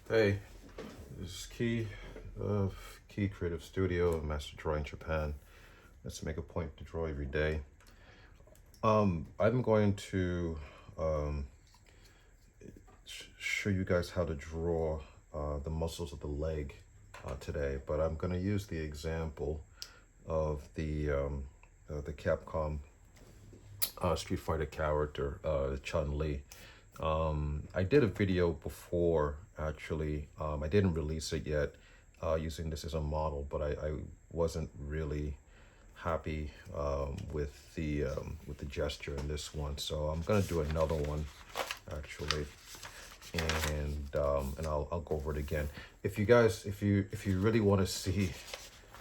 Hey, this is Key of Key Creative Studio, Master Drawing Japan. Let's make a point to draw every day. I'm going to show you guys how to draw the muscles of the leg today, but I'm going to use the example of the Capcom Street Fighter character, Chun Li. I did a video before, actually. I didn't release it yet using this as a model, but I wasn't really happy with the gesture in this one. So I'm gonna do another one, actually, and I'll go over it again. If you guys, if you really want to see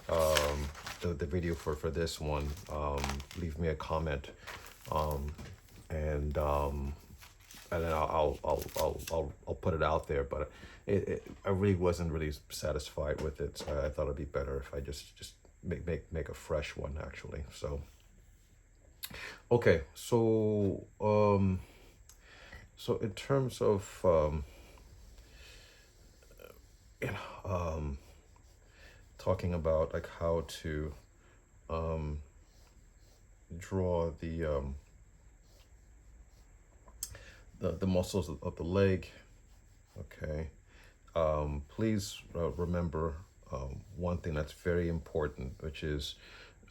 the video for this one, leave me a comment, and then I'll put it out there. But I really wasn't really satisfied with it, so I thought it'd be better if I just make a fresh one, actually. So okay, so in terms of you know, talking about like how to draw the muscles of the leg. Okay, please remember one thing that's very important, which is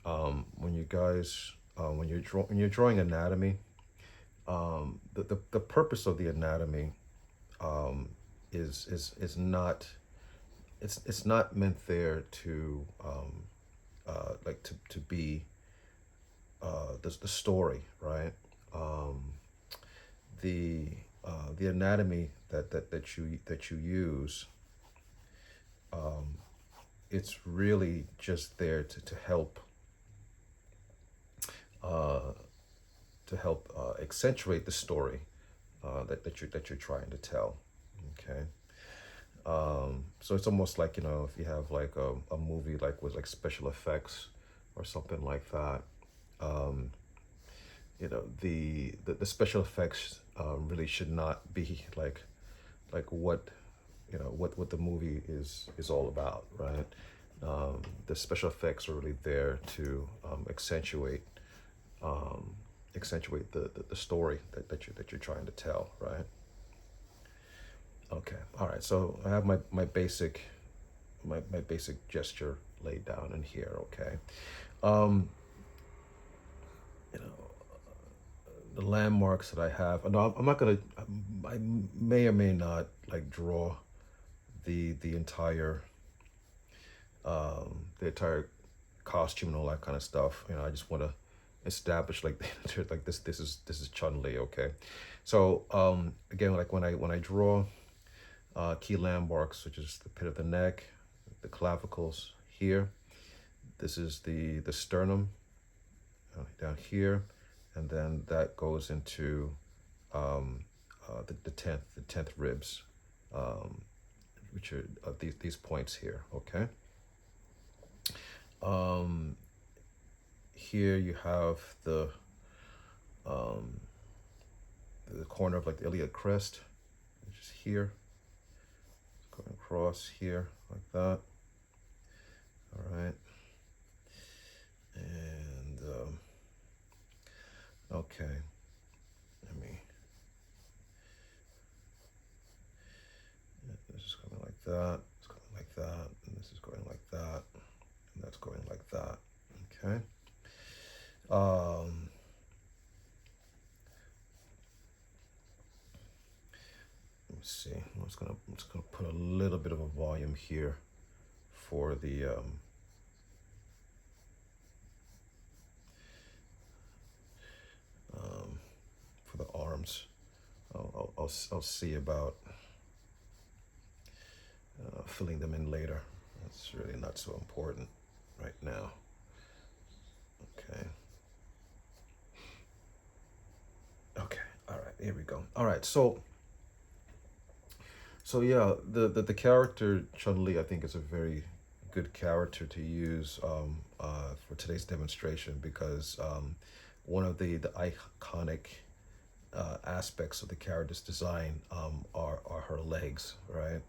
when you guys when you're drawing anatomy, the purpose of the anatomy is not, it's not meant there to like to be the story, right? The anatomy that you use, it's really just there to help accentuate the story that you're trying to tell. Okay. So it's almost like, if you have like a movie like with like special effects or something like that, the special effects really should not be like what what the movie is all about, right? The special effects are really there to accentuate the story that you're trying to tell, right? Okay, all right. So I have my basic gesture laid down in here. Okay, um, you know the landmarks that I have. No, I'm not gonna. I may or may not like draw the entire the entire costume and all that kind of stuff. I just want to establish like like this is Chun Li. Okay, so again, like when I draw key landmarks, which is the pit of the neck, the clavicles here. This is the sternum down here, and then that goes into the tenth ribs, which are these points here. Okay. Here you have the corner of like the iliac crest, which is here, going across here like that. All right. And okay, let me. This is going like that. It's going like that, and this is going like that, and that's going like that. Okay. Let me see. I'm just gonna put a little bit of a volume here for the for the arms. I'll see about filling them in later. That's really not so important right now. Okay. Okay. All right. Here we go. All right. So yeah, the character Chun Li, I think, is a very good character to use for today's demonstration, because one of the iconic aspects of the character's design are her legs, right?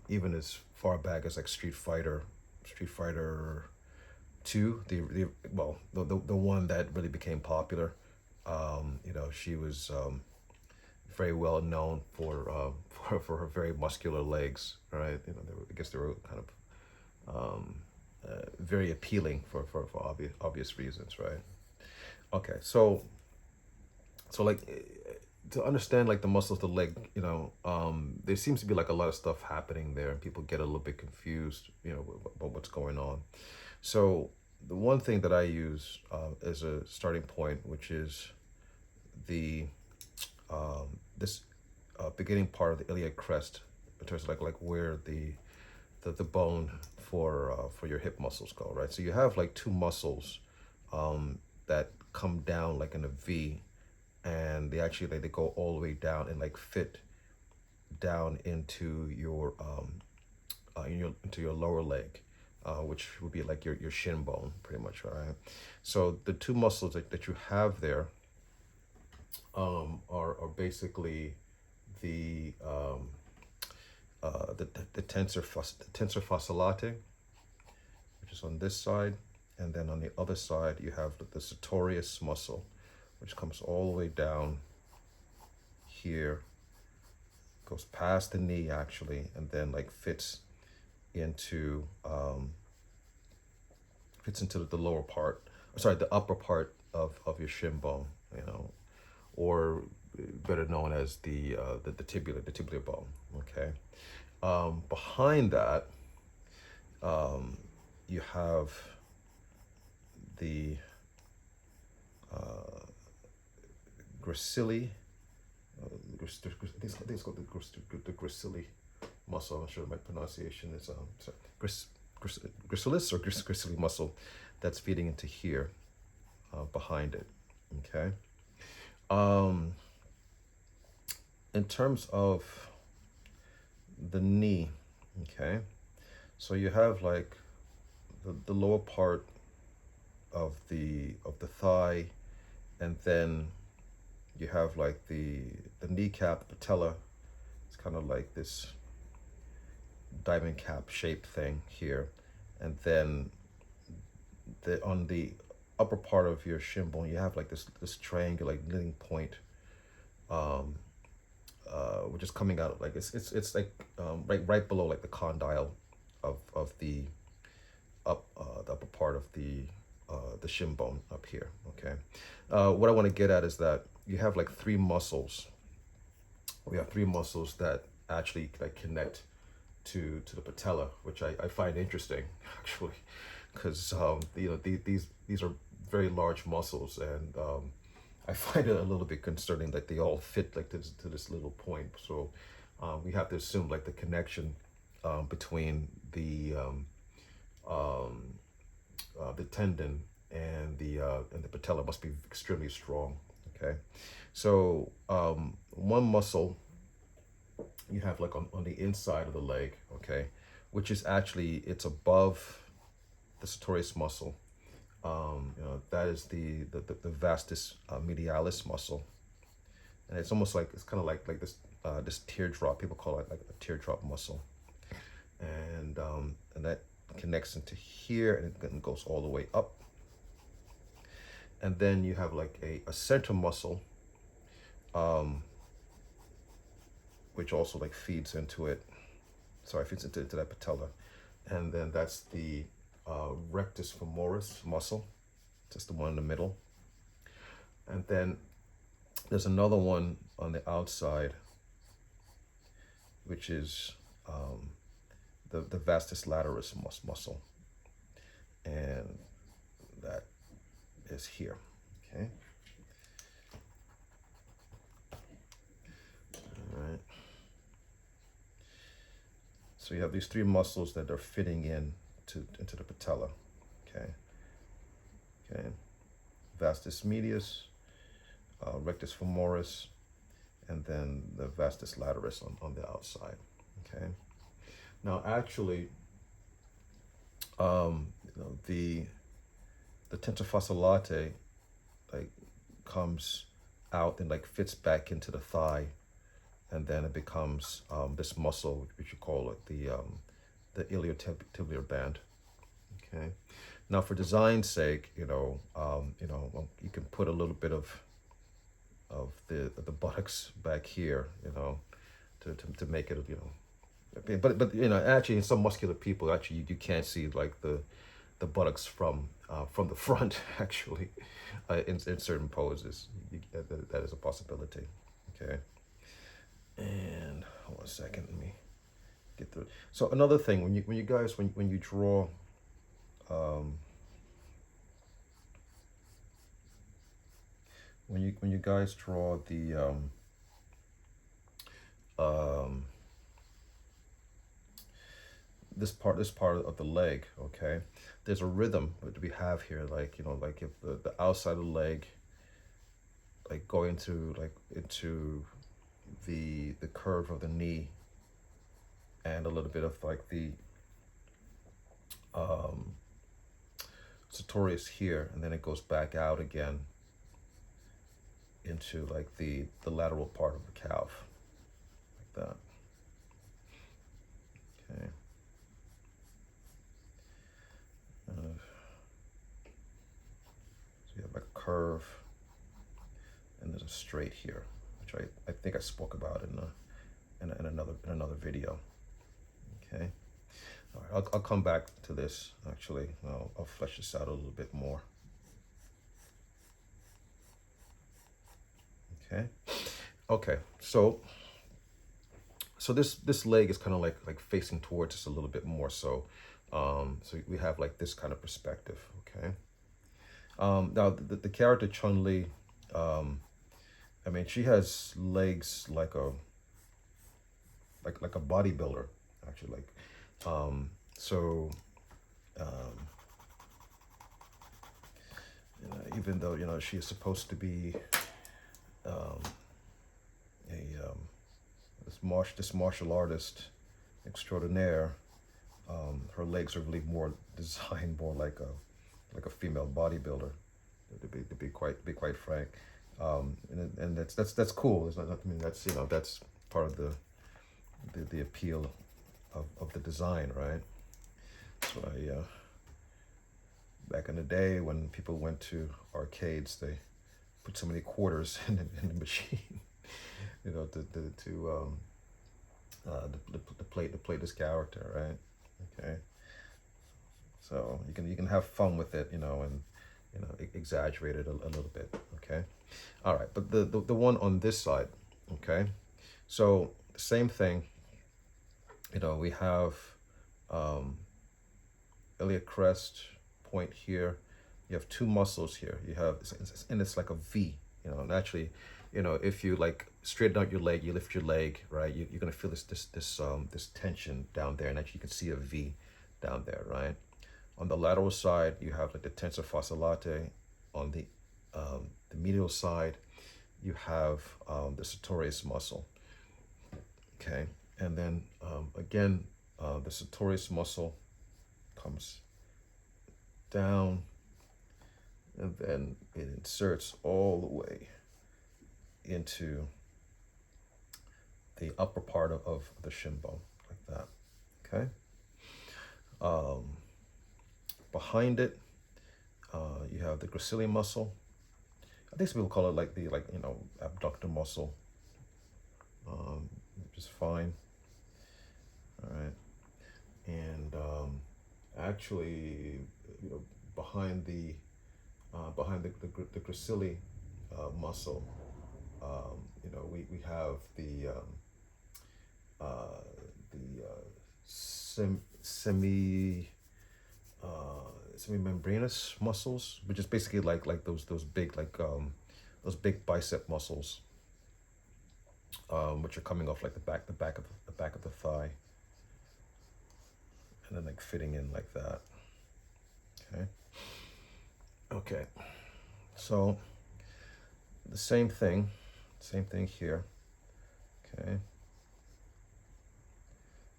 even as far back as like Street Fighter 2, the one that really became popular. She was very well known for for her very muscular legs, right? I guess they were kind of very appealing for obvious reasons, right? Okay, so like to understand like the muscles of the leg, there seems to be like a lot of stuff happening there, and people get a little bit confused, about what's going on. So the one thing that I use as a starting point, which is the this beginning part of the iliac crest, in terms of like where the bone for your hip muscles go, right? So you have like two muscles that come down like in a V, and they actually like they go all the way down and like fit down into your lower leg, which would be like your shin bone, pretty much, right? So the two muscles that you have there are basically the tensor fasciolate, which is on this side, and then on the other side you have the Satorius muscle, which comes all the way down here, goes past the knee actually, and then like fits into the lower part, sorry, the upper part of your shin bone, or better known as the tibular bone. Okay. Behind that, you have the gracilis. I think it's called the gracilis muscle. I'm not sure my pronunciation is gracilis or gracilis muscle that's feeding into here, behind it. Okay. In terms of the knee, okay, so you have like the lower part of the thigh, and then you have like the kneecap, patella. It's kind of like this diamond cap shaped thing here, and then on the upper part of your shin bone you have like this triangular like knitting point, which is coming out of like it's like right below like the condyle of the upper part of the shin bone up here. Okay. What I want to get at is that you have like three muscles. We have three muscles that actually like connect to the patella, which I find interesting actually, because these are very large muscles, and I find it a little bit concerning that they all fit like to this little point. So we have to assume like the connection between the tendon and the patella must be extremely strong. Okay, so one muscle you have like on the inside of the leg, okay, which is actually, it's above the Satorius muscle. That is the Vastus Medialis muscle, and it's almost like, it's kind of like this teardrop. People call it like a teardrop muscle, and that connects into here, and it goes all the way up. And then you have like a center muscle, which also like feeds into it. Sorry, feeds into that patella, and then that's the Rectus Femoris muscle. Just the one in the middle. And then there's another one on the outside, which is the Vastus Latealis muscle, and that is here. Okay. All right. So you have these three muscles that are fitting into the patella. Okay. Okay. Vastus Medius, Rectus Femoris, and then the Vastus Latealis on the outside. Okay. Now, actually, the tensor fasciolate like comes out and like fits back into the thigh, and then it becomes this muscle, which you call it the iliotibial band. Okay. Now, for design's sake, well, you can put a little bit of the buttocks back here, to make it, but actually, in some muscular people, actually, you can't see like the buttocks from the front, actually, in certain poses. That is a possibility. Okay. And hold on a second, let me get through. So another thing, when you guys when you draw, when you guys draw the this part of the leg, okay, there's a rhythm that we have here, like like if the outside of the leg, like going into the curve of the knee, and a little bit of like the Satorius here, and then it goes back out again into like the lateral part of the calf, like that. Okay. So you have a curve, and there's a straight here, which I think I spoke about in another video. Okay. All right, I'll come back to this actually. I'll flesh this out a little bit more. Okay. Okay. So this leg is kind of like facing towards us a little bit more. So we have like this kind of perspective. Okay. Now the character Chun Li, I mean, she has legs like a bodybuilder, actually. Even though she is supposed to be this martial artist extraordinaire, her legs are really more designed more like a female bodybuilder, to be quite frank, and that's cool. It's not, I mean, that's part of the appeal of the design, right? So back in the day when people went to arcades, they put so many quarters in the machine, to play this character, right? Okay. So you can have fun with it, and exaggerate it a little bit. Okay. All right, but the one on this side, okay. So same thing. We have iliac crest point here. You have two muscles here. You have, and it's like a V. And actually, if you like straighten out your leg, you lift your leg, right? You're gonna feel this tension down there, and actually you can see a V down there, right? On the lateral side, you have like the tensor fasciae latae. On the medial side, you have the Satorius muscle. Okay, and then again, the Satorius muscle comes down, and then it inserts all the way into the upper part of the shin bone, like that. Okay. Behind it, you have the gracilis muscle. I think some people call it like the abductor muscle, which is fine. All right, and actually, behind the gracilis muscle, we have the semi-membranous muscles, which is basically like those big those big bicep muscles, which are coming off like the back of the thigh, and then like fitting in like that. Okay, so the same thing here. Okay,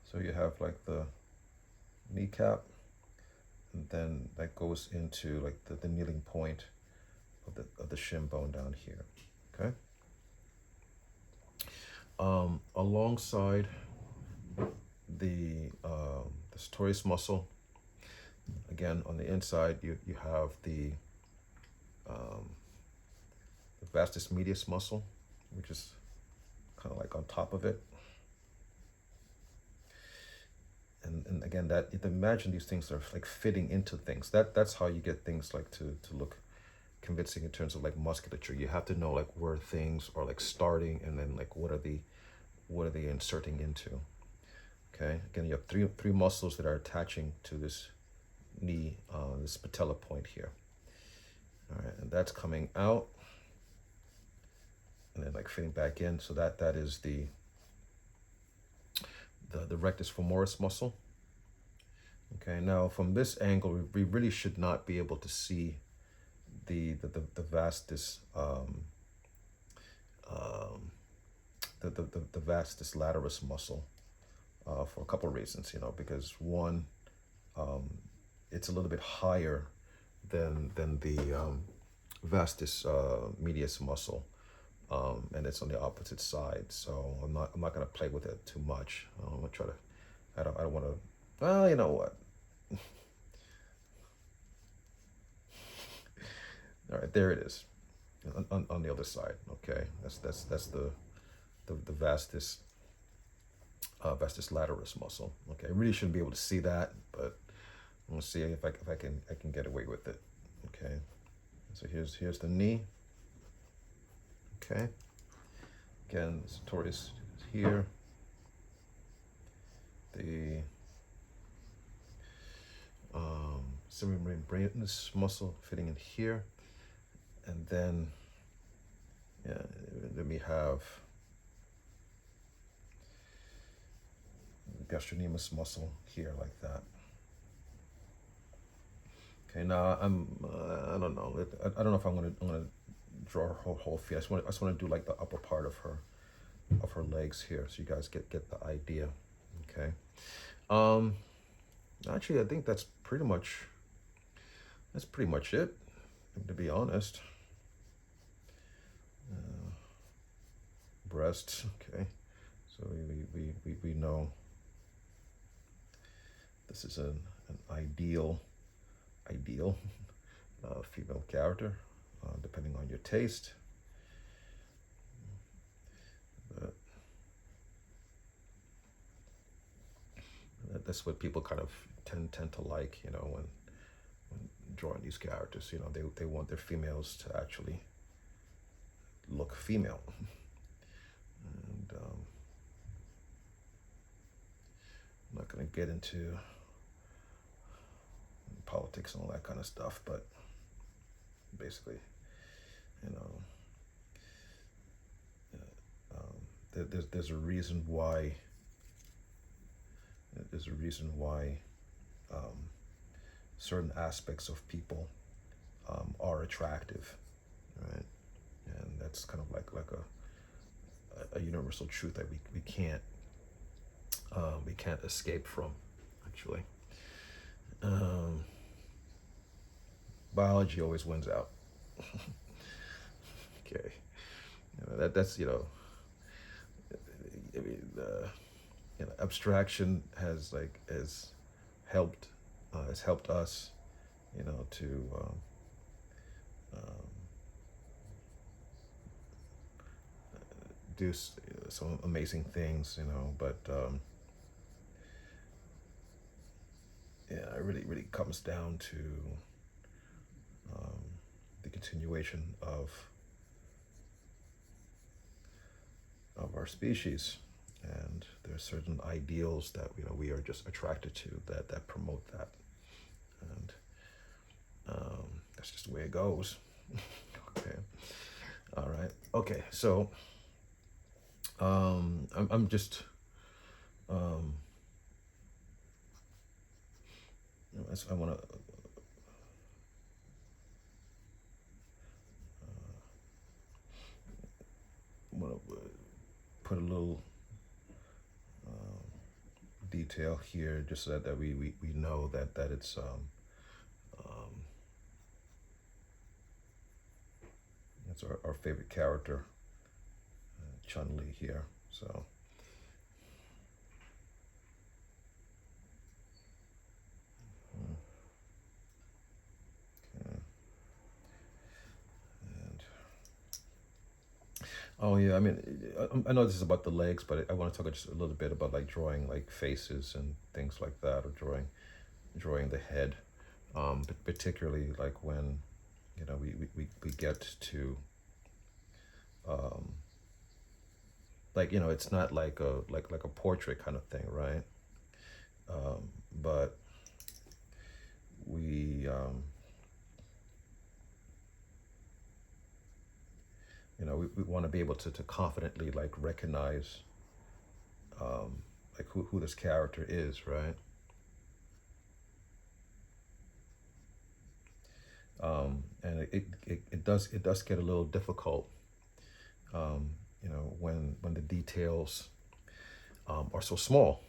so you have like the kneecap, and then that goes into like the kneeling point of the shin bone down here. Okay. Alongside the Satorius muscle, again on the inside, you have the Vastus Medius muscle, which is kind of like on top of it. And again, that imagine these things are like fitting into things. That's how you get things like to look convincing in terms of like musculature. You have to know like where things are like starting, and then like what are they inserting into. Okay, again, you have three muscles that are attaching to this knee, this patella point here. All right, and that's coming out and then like fitting back in. So that is the rectus femoris muscle. Okay, now from this angle, we really should not be able to see the vastus the vastus lateris muscle for a couple of reasons, because one, it's a little bit higher than the vastus medius muscle, and it's on the opposite side. So I'm not gonna play with it too much. I'm gonna try to. I don't want to. Well, you know what? All right, there it is, on the other side. Okay, that's the vastus vastus lateris muscle. Okay, I really shouldn't be able to see that, but I'm gonna see if I can get away with it. Okay, so here's the knee. Okay, again, Satorius is here. The semimembranous muscle fitting in here, and then then we have the gastrocnemius muscle here, like that. Okay, now I don't know. I don't know if I'm gonna draw her whole feet. I just want to do like the upper part of her legs here, so you guys get the idea. Okay. Actually, I think that's pretty much it, to be honest. Breasts. Okay. So we know this is an ideal female character, depending on your taste. But that's what people kind of tend to like, when drawing these characters. They want their females to actually look female. And I'm not going to get into politics and all that kind of stuff, but basically, there's a reason why certain aspects of people are attractive, right? And that's kind of like a universal truth that we can't escape from, actually. Biology always wins out. Okay, that's I mean, abstraction has helped us, to do some amazing things, but it really comes down to the continuation of our species, and there are certain ideals that we are just attracted to that promote that, and that's just the way it goes. Okay, all right, okay, so I'm just I want to put a little detail here, just so that we know that it's our favorite character, Chun Li here. So. Oh yeah, I mean, I know this is about the legs, but I want to talk just a little bit about like drawing like faces and things like that, or drawing the head, but particularly like when, you know, we get to, um, like, you know, it's not like a portrait kind of thing, right? But we, you know, we want to be able to confidently like recognize, like who this character is, right? And it does get a little difficult, you know, when the details, are so small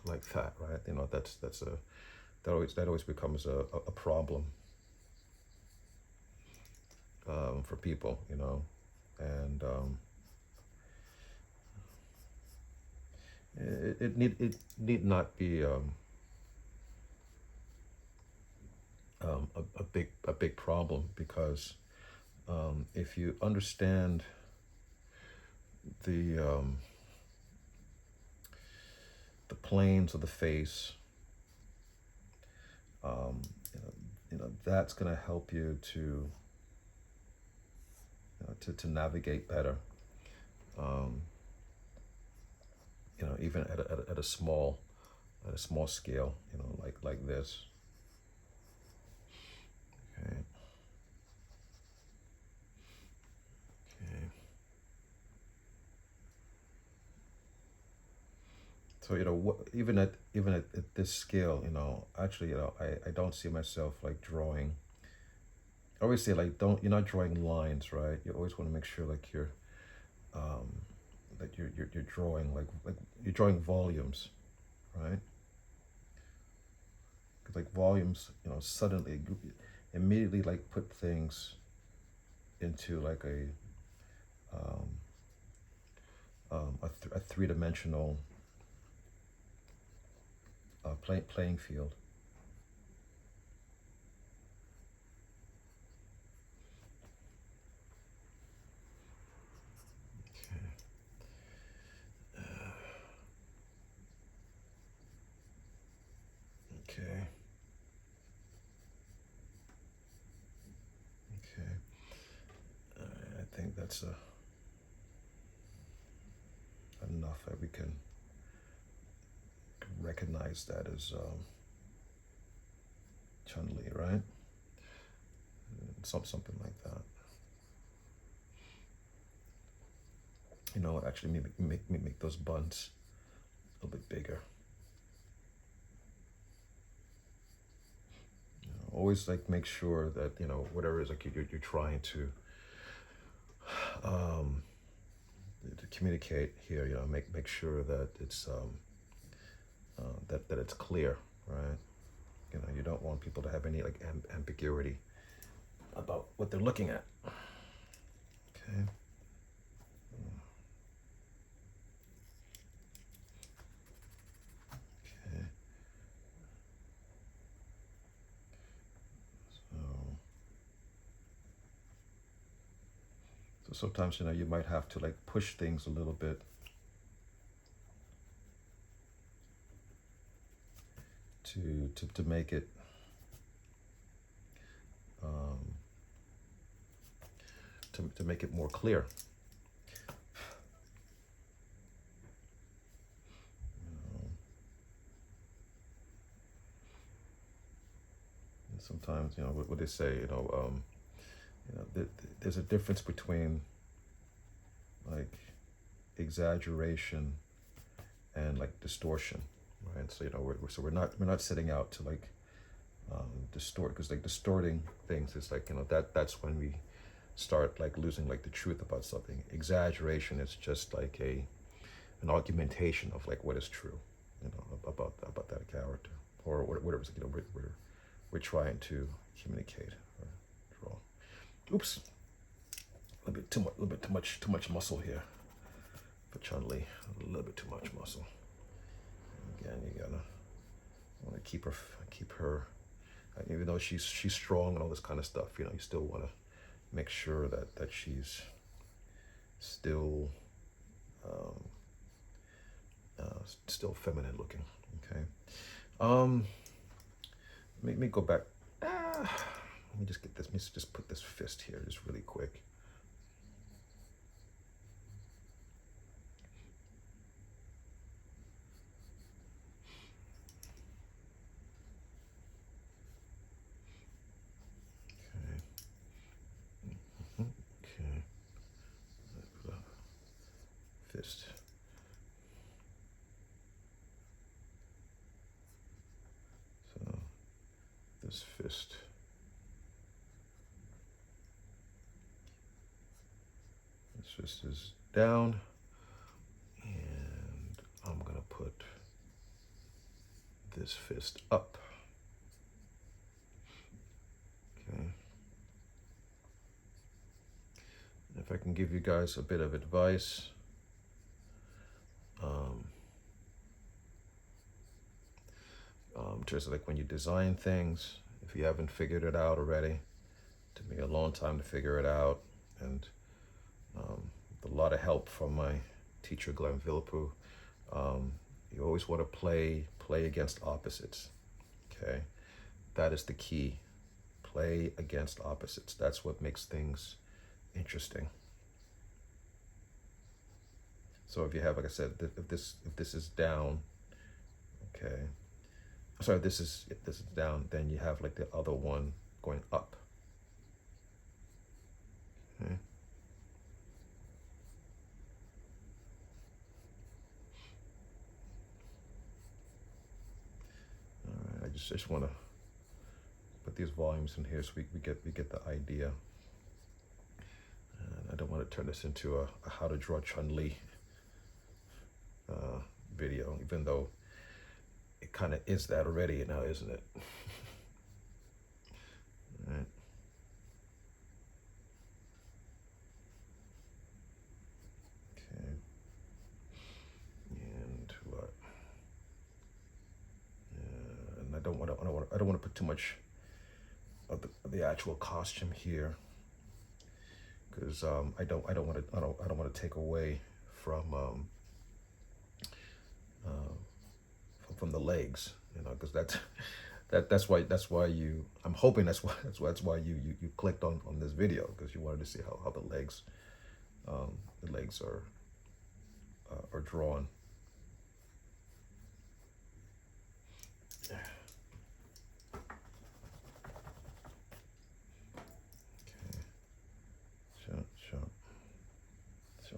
like that, right? You know, that always becomes a problem, for people, you know, and it need not be, a big problem, because, if you understand the, the planes of the face, um, you know, that's going to help you to, to navigate better, um, you know, even at a small scale, you know, like this. Okay. Okay. So, you know, even at this scale, you know, actually, you know, I don't see myself like drawing. I always say like, don't you're not drawing lines, right? You always want to make sure like um, you're drawing like you're drawing volumes, right? Because like volumes, you know, suddenly immediately like put things into like um, a three-dimensional, playing field. Okay. Okay. I think that's enough that we can recognize that as, Chun Li, right? Something like that. You know, actually, make those buns a little bit bigger. You know, always like make sure that, you know, whatever it is like you're trying um, to communicate here, you know, make sure that it's, that it's clear, right? You know, you don't want people to have any like ambiguity about what they're looking at. Okay. Okay. So sometimes, you know, you might have to like push things a little bit to make it, um, to make it more clear. And sometimes, you know, what they say, you know, there's a difference between like exaggeration and like distortion, right? So, you know, we're not setting out to like, distort, because like distorting things is like, you know, that's when we start like losing like the truth about something. Exaggeration is just like an augmentation of like what is true, you know, about that character, or whatever, you know, we're trying to communicate or draw. Oops, a little bit too much muscle here. for Chun Li. A little bit too much muscle. Again, you gotta want to keep her, even though she's strong and all this kind of stuff. You know, you still want to make sure that she's still still feminine looking. Okay. Let me go back. Let me just get this. Let me just put this fist here, just really quick. Okay. Fist. So this fist. This fist is down, and I'm gonna put this fist up. Okay. If I can give you guys a bit of advice, just like when you design things, if you haven't figured it out already, it took me a long time to figure it out, and with a lot of help from my teacher, Glenn Villepoux, you always want to play against opposites. Okay, that is the key. Play against opposites. That's what makes things interesting. So if you have, like I said, if this is down, okay, sorry, this is down, then you have like the other one going up. Okay. All right, I just want to put these volumes in here so we get the idea. And I don't want to turn this into a how to draw Chun Li video, even though it kind of is that already now, isn't it? All right. Okay. And what? And I don't want to put too much of the actual costume here, because I don't want to take away from the legs, you know, because that's why you, I'm hoping that's why you clicked on this video, because you wanted to see how the legs are drawn. Okay. So.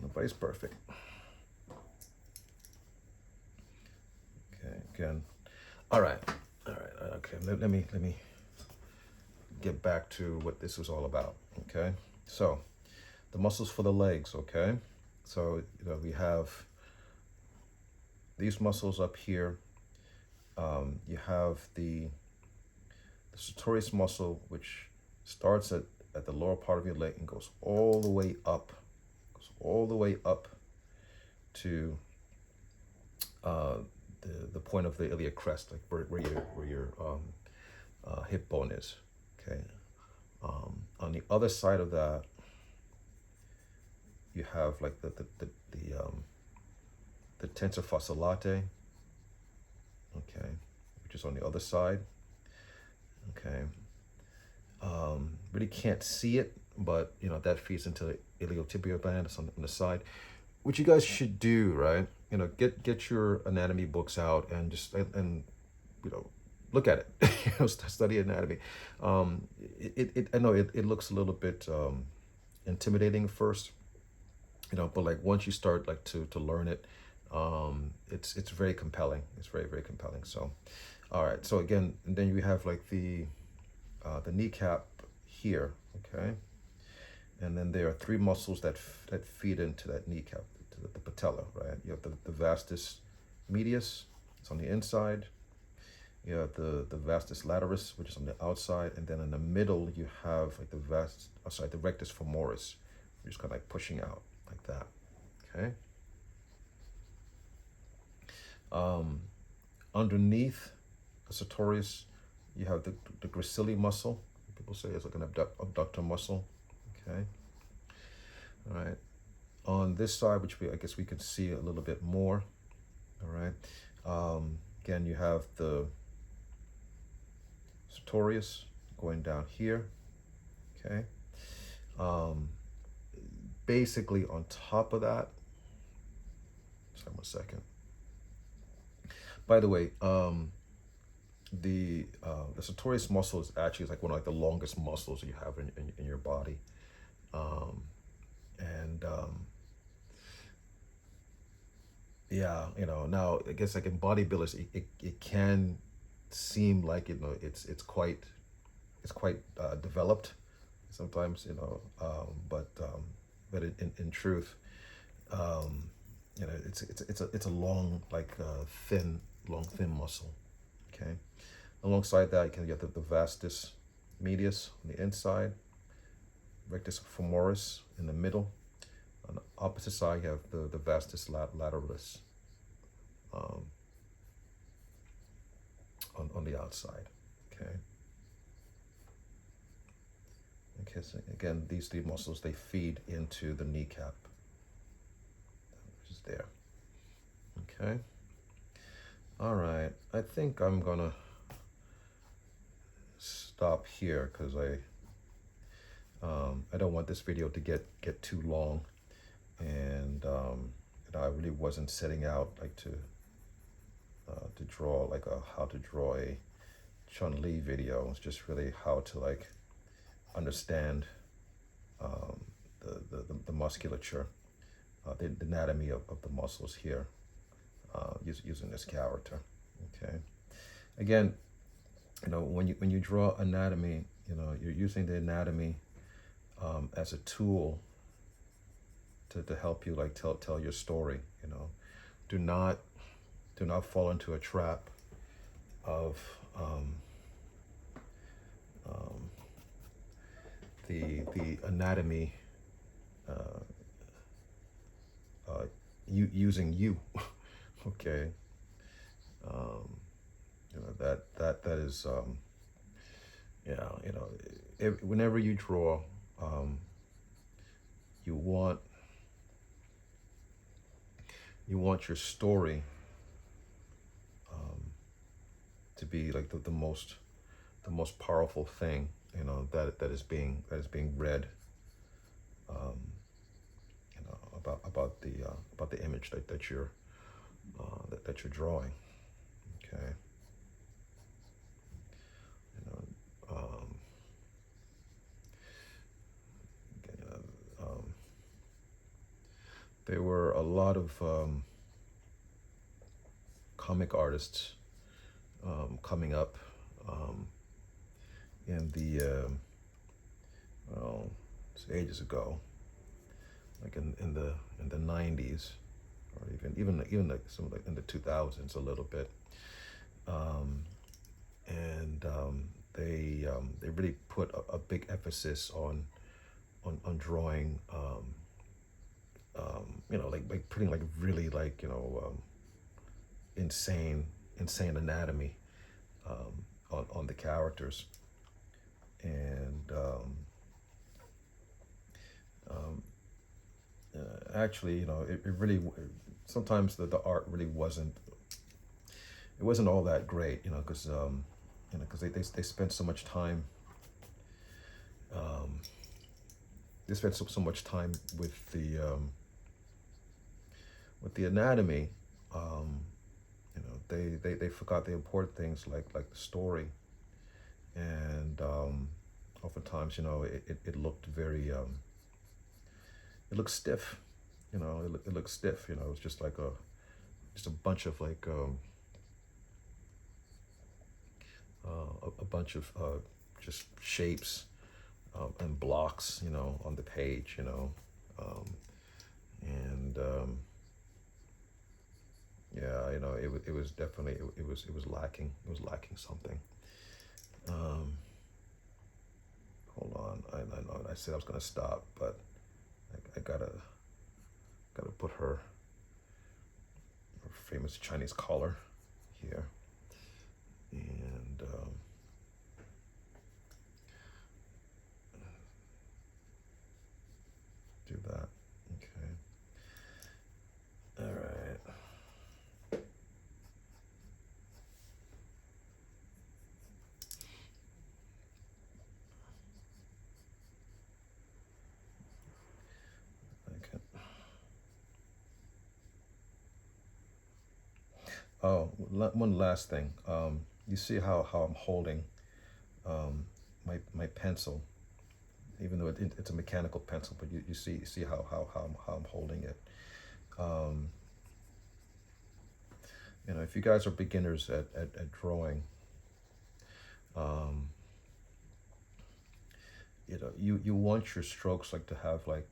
Nobody's perfect. Okay, again. All right. Okay, let me get back to what this was all about. Okay, so the muscles for the legs. Okay, so you know we have these muscles up here. You have the Satorius muscle, which starts at the lower part of your leg and goes all the way up, to the point of the iliac crest, like where your hip bone is. Okay. On the other side of that, you have like the Tensor Fascia Latae. Okay, which is on the other side. Okay. Really can't see it, but you know that feeds into the iliotibial band. It's on the side, which you guys should do, right? You know, get your anatomy books out and just and you know look at it. You know, study anatomy. I know it looks a little bit intimidating first, you know, but like once you start like to learn it, it's very compelling. It's very compelling. So, all right. So again, and then you have like the kneecap here, okay, and then there are three muscles that feed into that kneecap, to the patella, right? You have the Vastus Medius, it's on the inside, you have the Vastus Latealis, which is on the outside, and then in the middle you have like the Rectus Femoris. You're just kind of like pushing out like that. Okay. Underneath the Satorius, you have the gracilis muscle. People say it's like an abductor muscle. Okay. All right. On this side, which I guess we can see a little bit more. All right. Again, you have the Satorius going down here. Okay. Basically, on top of that. Sorry, 1 second. By the way, the Satorius muscle is actually like one of like the longest muscles you have in your body, yeah, you know, now I guess like in bodybuilders, it can seem like, you know, it's quite developed sometimes, you know, but in truth, you know, it's a long, like thin muscle. Okay. Alongside that, you can get the Vastus Medius on the inside, Rectus Femoris in the middle. On the opposite side, you have the Vastus Latealis on the outside. Okay. Okay. So again, these three muscles, they feed into the kneecap, which is there. Okay. All right. I think I'm gonna stop here because I don't want this video to get too long, and you know, I really wasn't setting out like to draw like how to draw a Chun Li video. It's just really how to like understand the musculature, the anatomy of the muscles here, using this character. Okay. Again, you know, when you draw anatomy, you know, you're using the anatomy as a tool to help you like tell your story. You know, do not fall into a trap of the anatomy using you. Okay. You know, that is yeah, you know, whenever you draw, you want your story to be like the most powerful thing, you know, that is being read, you know, about the image that you're drawing. Okay. You know, there were a lot of comic artists coming up in the well, it's ages ago, like in the 90s, or even like some like in the 2000s a little bit, and they really put a big emphasis on drawing, you know, like putting like really like, you know, insane anatomy on the characters, and actually, you know, it really, sometimes the art really wasn't all that great, you know, because you know, because they spent so much time, they spent so much time with the anatomy. You know, they forgot the important things like the story, and oftentimes, you know, it looked very it looked stiff, you know, it looked stiff, you know. It was just like a bunch of like a bunch of just shapes and blocks, you know, on the page, you know, and yeah, you know, it was definitely, it was lacking. It was lacking something. Hold on, I know I said I was gonna stop, but I gotta put her famous Chinese collar here, and do that. Okay. All right. Okay. Oh, one last thing. You see how I'm holding my pencil, even though it's a mechanical pencil, but you see how I'm holding it. You know, if you guys are beginners at drawing, you know, you want your strokes like to have like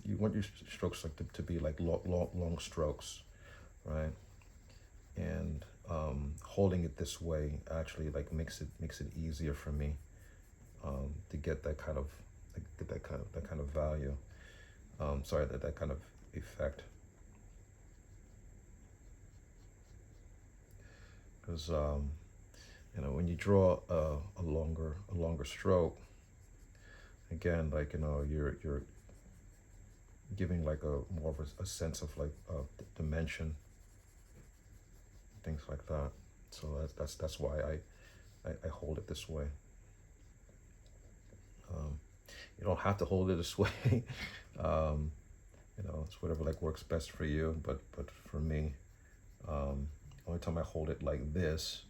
you want your strokes like to be like long strokes, right? And holding it this way actually like makes it easier for me to get that kind of value. Sorry, that kind of effect. Because you know, when you draw a longer stroke, again, like, you know, you're giving like a more of a sense of like dimension, things like that. So that's why I hold it this way. You don't have to hold it this way. You know, it's whatever like works best for you. But for me, only time I hold it like this,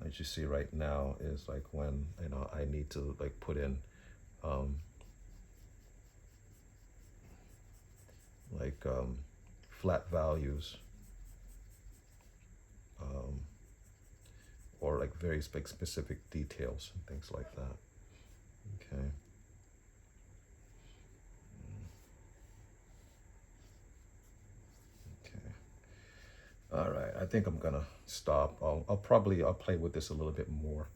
as you see right now, is like when, you know, I need to like put in flat values, or like very specific details and things like that. Okay. Okay. All right. I think I'm gonna stop. I'll play with this a little bit more,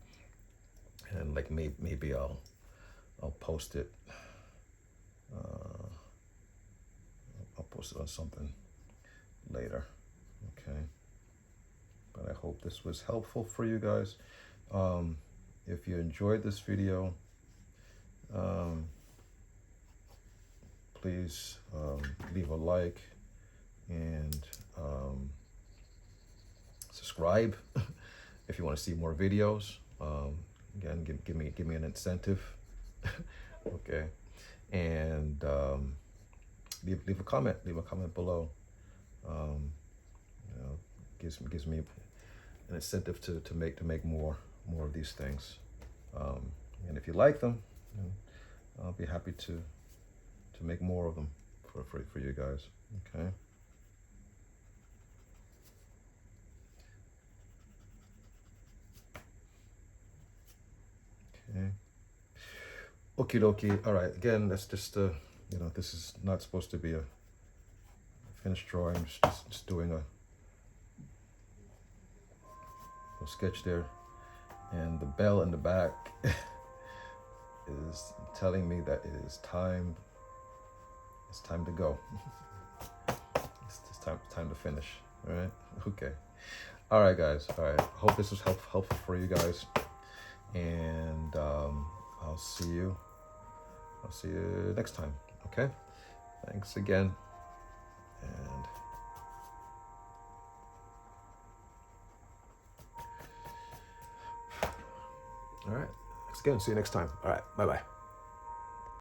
and like maybe I'll post it. I'll post it on something later. Okay. But I hope this was helpful for you guys. If you enjoyed this video, please leave a like and subscribe if you want to see more videos. Again, give me an incentive. Okay, and leave a comment. Leave a comment below. You know, gives me an incentive to make more of these things. And if you like them, you know, I'll be happy to make more of them for you guys. Okay. Okay. Okie dokie. All right. Again, that's just you know, this is not supposed to be a finished drawing. Just doing a sketch there, and the bell in the back is telling me that it is time. It's time to go. It's time to finish. All right. Okay. All right, guys. All right. Hope this was helpful for you guys, and I'll see you next time. Okay. Thanks again, and all right. Thanks again. See you next time. All right. Bye-bye.